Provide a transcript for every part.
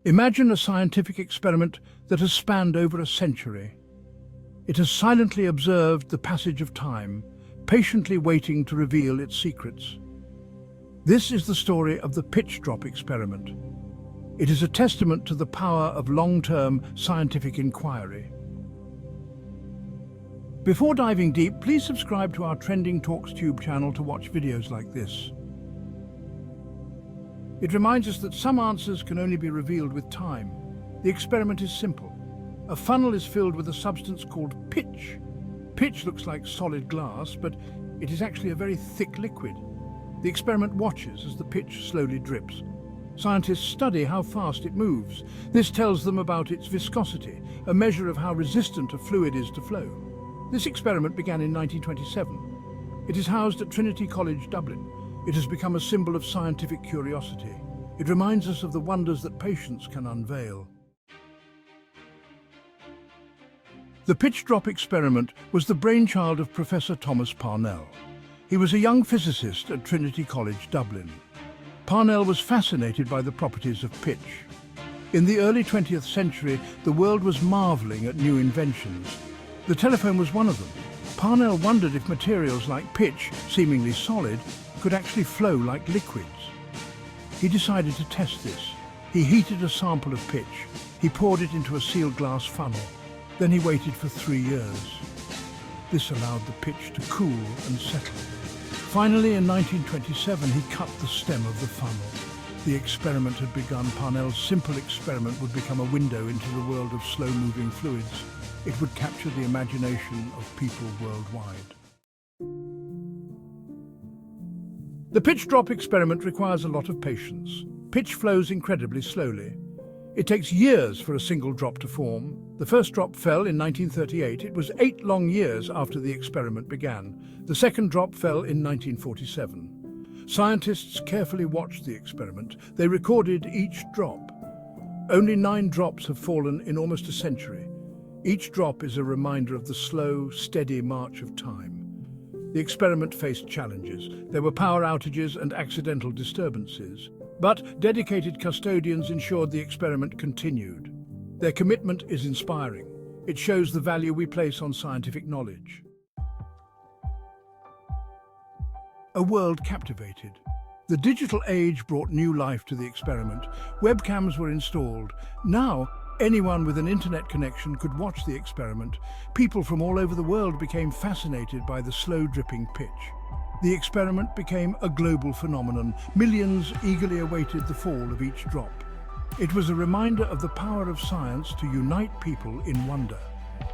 Imagine a scientific experiment that has spanned over a century. It has silently observed the passage of time, patiently waiting to reveal its secrets. This is the story of the pitch drop experiment. It is a testament to the power of long-term scientific inquiry. Before diving deep, please subscribe to our TrendTalkTube channel to watch videos like this. It reminds us that some answers can only be revealed with time. The experiment is simple. A funnel is filled with a substance called pitch. Pitch looks like solid glass, but it is actually a very thick liquid. The experiment watches as the pitch slowly drips. Scientists study how fast it moves. This tells them about its viscosity, a measure of how resistant a fluid is to flow. This experiment began in 1927. It is housed at Trinity College, Dublin. It has become a symbol of scientific curiosity. It reminds us of the wonders that patience can unveil. The pitch drop experiment was the brainchild of Professor Thomas Parnell. He was a young physicist at Trinity College, Dublin. Parnell was fascinated by the properties of pitch. In the early 20th century, the world was marveling at new inventions. The telephone was one of them. Parnell wondered if materials like pitch, seemingly solid, could actually flow like liquids. He decided to test this. He heated a sample of pitch. He poured it into a sealed glass funnel. Then he waited for 3 years. This allowed the pitch to cool and settle. Finally, in 1927, he cut the stem of the funnel. The experiment had begun. Parnell's simple experiment would become a window into the world of slow-moving fluids. It would capture the imagination of people worldwide. The pitch drop experiment requires a lot of patience. Pitch flows incredibly slowly. It takes years for a single drop to form. The first drop fell in 1938. It was 8 long years after the experiment began. The second drop fell in 1947. Scientists carefully watched the experiment. They recorded each drop. Only 9 drops have fallen in almost a century. Each drop is a reminder of the slow, steady march of time. The experiment faced challenges. There were power outages and accidental disturbances. But dedicated custodians ensured the experiment continued. Their commitment is inspiring. It shows the value we place on scientific knowledge. A world captivated. The digital age brought new life to the experiment. Webcams were installed. Now, anyone with an internet connection could watch the experiment. People from all over the world became fascinated by the slow dripping pitch. The experiment became a global phenomenon. Millions eagerly awaited the fall of each drop. It was a reminder of the power of science to unite people in wonder.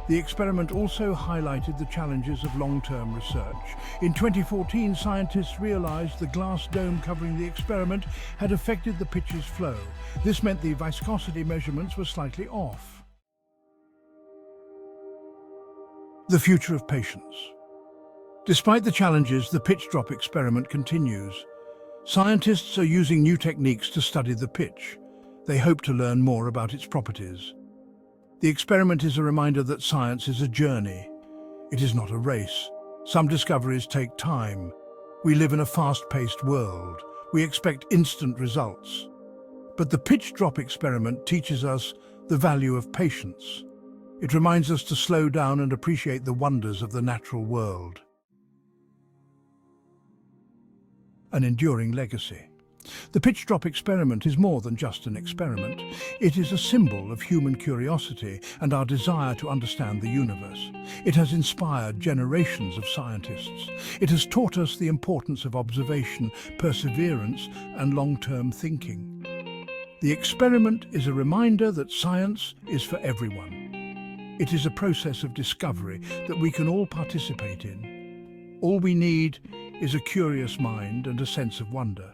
The experiment also highlighted the challenges of long-term research. In 2014, scientists realized the glass dome covering the experiment had affected the pitch's flow. This meant the viscosity measurements were slightly off. The future of patience. Despite the challenges, the pitch drop experiment continues. Scientists are using new techniques to study the pitch. They hope to learn more about its properties. The experiment is a reminder that science is a journey. It is not a race. Some discoveries take time. We live in a fast-paced world. We expect instant results. But the pitch drop experiment teaches us the value of patience. It reminds us to slow down and appreciate the wonders of the natural world. An enduring legacy. The pitch drop experiment is more than just an experiment. It is a symbol of human curiosity and our desire to understand the universe. It has inspired generations of scientists. It has taught us the importance of observation, perseverance, and long-term thinking. The experiment is a reminder that science is for everyone. It is a process of discovery that we can all participate in. All we need is a curious mind and a sense of wonder.